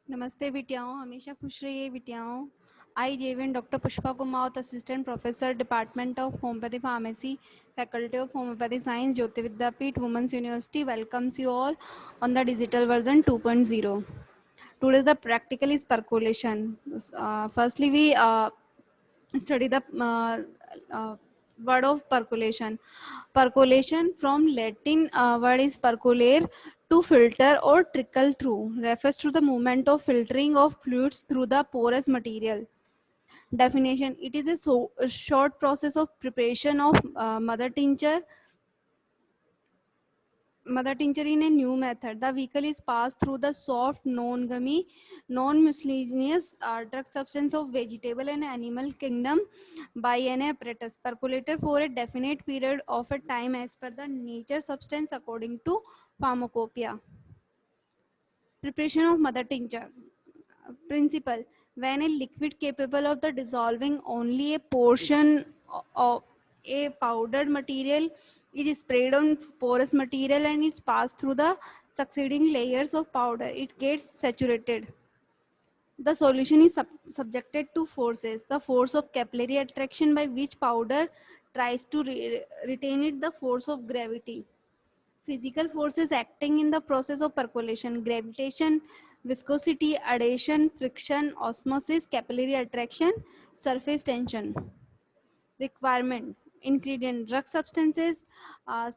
नमस्ते बिटियाओं, हमेशा खुश रहिए बिटियाओं। आई जेविन doctor Pushpa Kumawat, assistant professor, department of homoeopathy pharmacy, faculty of homoeopathy science, Jyoti Vidyapeeth, women's university, welcomes you all on the digital version 2.0. Today the practical is percolation. Firstly, we study the uh, word of percolation. Percolation from Latin word is percolare, to filter or trickle through, refers to the movement of filtering of fluids through the porous material. Definition: it is a short process of preparation of mother tincture in a new method. The vehicle is passed through the soft, non-gummy, non-mucilaginous drug substance of vegetable and animal kingdom by an apparatus percolator for a definite period of a time as per the nature substance according to pharmacopoeia. Preparation of mother tincture. Principle: when a liquid capable of the dissolving only a portion of a powdered material is sprayed on porous material and it's passed through the succeeding layers of powder, it gets saturated. The solution is subjected to forces: the force of capillary attraction by which powder tries to retain it, the force of gravity. Physical forces acting in the process of percolation: gravitation, viscosity, adhesion, friction, osmosis, capillary attraction, surface tension. Requirement: ingredient: drug substances,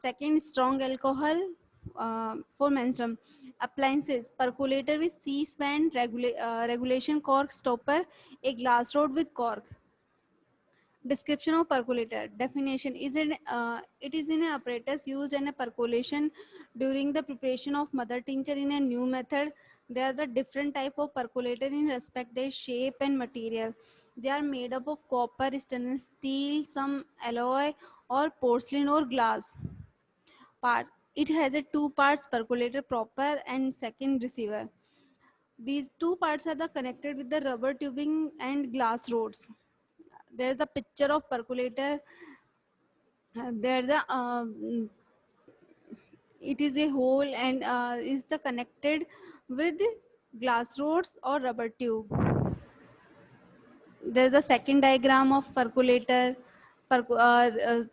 second, strong alcohol for menstruum. Appliances: percolator with sieve band, regulation cork stopper, a glass rod with cork. Description of percolator. Definition: it is an apparatus used in a percolation during the preparation of mother tincture in a new method. There are the different type of percolator in respect their shape and material. They are made up of copper, stainless steel, some alloy or porcelain or glass. Parts: it has a two parts, percolator proper and second, receiver. These two parts are the connected with the rubber tubing and glass rods. There is the picture of percolator. There the it is a hole and is the connected with glass rods or rubber tube. There is the second diagram of percolator. Perco-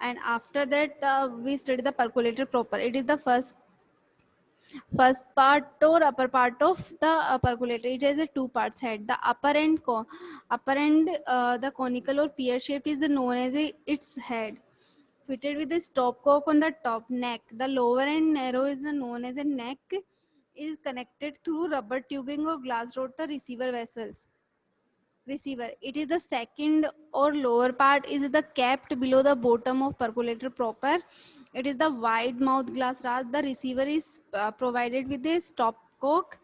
and after that we study the percolator proper. It is the first part or upper part of the percolator. It has a two parts head. The upper end, the conical or pear shaped, is known as its head, fitted with a stopcock on the top neck. The lower end narrow is known as a neck, is connected through rubber tubing or glass rod the receiver vessels. Receiver: it is the second or lower part, is the capped below the bottom of percolator proper. It is the wide mouth glass rod. The receiver is provided with a stopcock.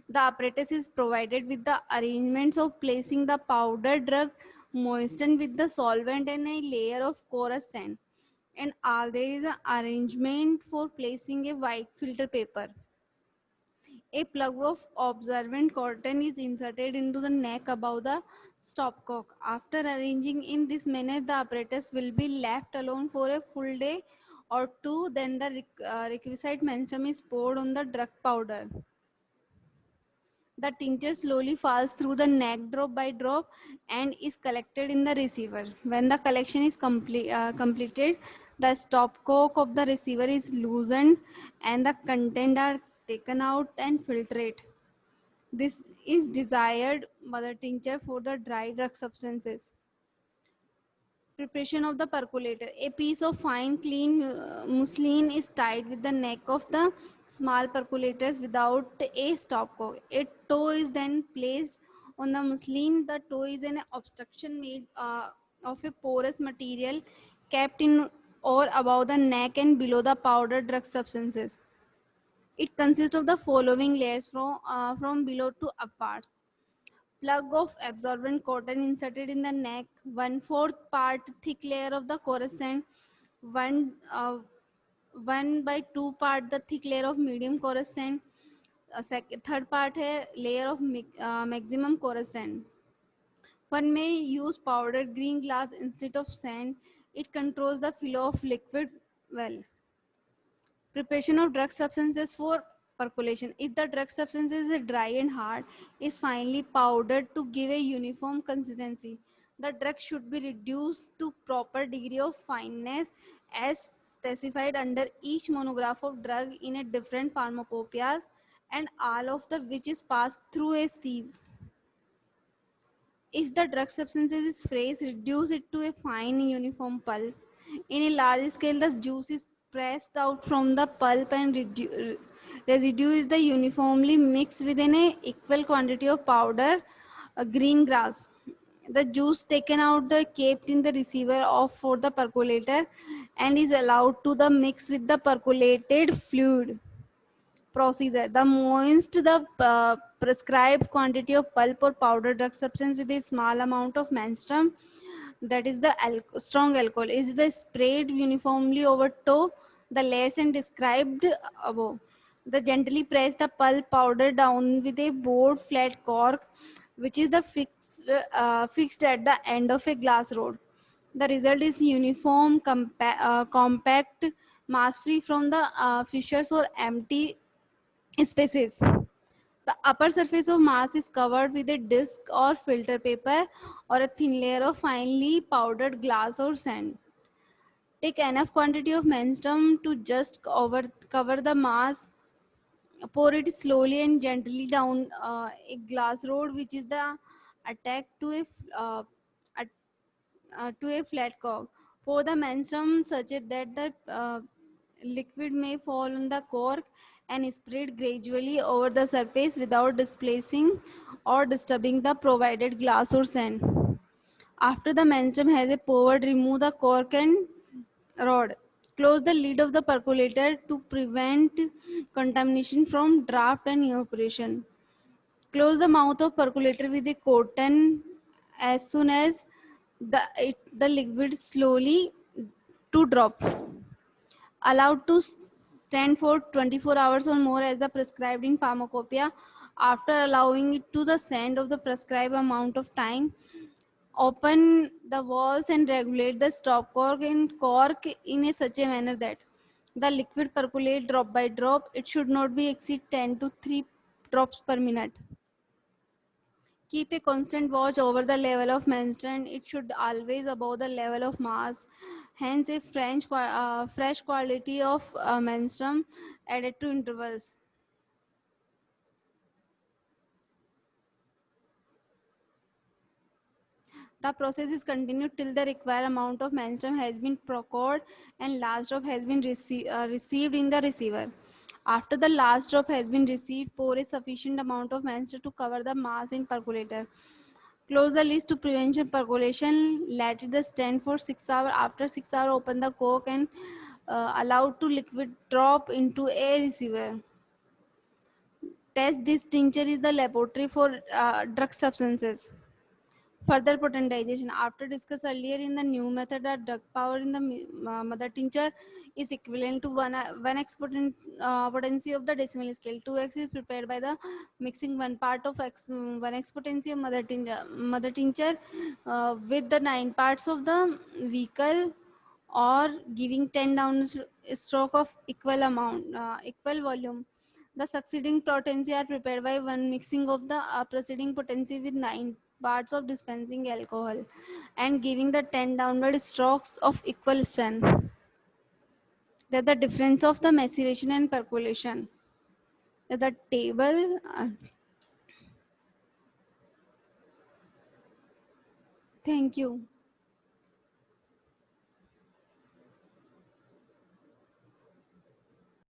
The apparatus is provided with the arrangements of placing the powder drug moistened with the solvent and a layer of porous sand, and all there is an arrangement for placing a white filter paper. A plug of absorbent cotton is inserted into the neck above the stopcock. After arranging in this manner, the apparatus will be left alone for a full day or two. Then the requisite menstruum is poured on the drug powder. The tincture slowly falls through the neck drop by drop and is collected in the receiver. When the collection is completed, the stopcock of the receiver is loosened and the content are taken out and filtered. This is desired mother tincture for the dry drug substances. Preparation of the percolator. A piece of fine clean muslin is tied with the neck of the small percolators without a stopcock. A toe is then placed on the muslin. The toe is an obstruction made of a porous material kept in or above the neck and below the powdered drug substances. It consists of the following layers from below to upwards: plug of absorbent cotton inserted in the neck, 1/4 part thick layer of the coruscant, one 1/2 part the thick layer of medium coruscant, third part है layer of maximum coruscant. One may use powdered green glass instead of sand. It controls the flow of liquid well. Preparation of drug substances for percolation. If the drug substance is dry and hard, is finely powdered to give a uniform consistency. The drug should be reduced to proper degree of fineness as specified under each monograph of drug in a different pharmacopoeias, and all of the which is passed through a sieve. If the drug substance is phrase, reduce it to a fine uniform pulp. In a large scale, the juice is pressed out from the pulp and residue is the uniformly mixed within a equal quantity of powder, green grass. The juice taken out the kept in the receiver of for the percolator and is allowed to the mix with the percolated fluid procedure. The moist the prescribed quantity of pulp or powder drug substance with a small amount of menstruum, that is the strong alcohol, is the sprayed uniformly over toe the layers and described above. The gently press the pulp powder down with a board flat cork, which is the fixed at the end of a glass rod. The result is uniform, compact, mass free from the fissures or empty spaces. The upper surface of mass is covered with a disc or filter paper or a thin layer of finely powdered glass or sand. Take enough quantity of menstruum to just cover the mass. Pour it slowly and gently down a glass rod, which is the attack to to a flat cork. Pour the menstruum such that the liquid may fall on the cork and spread gradually over the surface without displacing or disturbing the provided glass or sand. After the menstruum has a poured, remove the cork and rod. Close the lid of the percolator to prevent contamination from draft and evaporation. Close the mouth of percolator with a cotton as soon as the liquid slowly to drop. Allowed to stand for 24 hours or more as the prescribed in pharmacopoeia. After allowing it to the sand of the prescribed amount of time, open the valves and regulate the stop cork in a such a manner that the liquid percolate drop by drop. It should not be exceed 10 to 3 drops per minute. Keep a constant watch over the level of menstruation. It should always above the level of mass. Hence, a fresh quality of menstruum added to intervals. The process is continued till the required amount of menstruum has been procured and last drop has been received in the receiver. After the last drop has been received, pour a sufficient amount of menstruum to cover the mass in percolator. Close the lid to prevent percolation. Let it stand for 6 hours. After 6 hours, open the cork and allow to liquid drop into a receiver. Test this tincture is the laboratory for drug substances. Further potentization. After discussed earlier in the new method, that drug power in the mother tincture is equivalent to 1 exponent potency of the decimal scale. 2x is prepared by the mixing 1 part of 1 exponency of mother tincture with the 9 parts of the vehicle, or giving 10 down stroke of equal volume. The succeeding potency are prepared by one mixing of the preceding potency with 9 parts of dispensing alcohol and giving the 10 downward strokes of equal strength. That the difference of the maceration and percolation. The table. Thank you.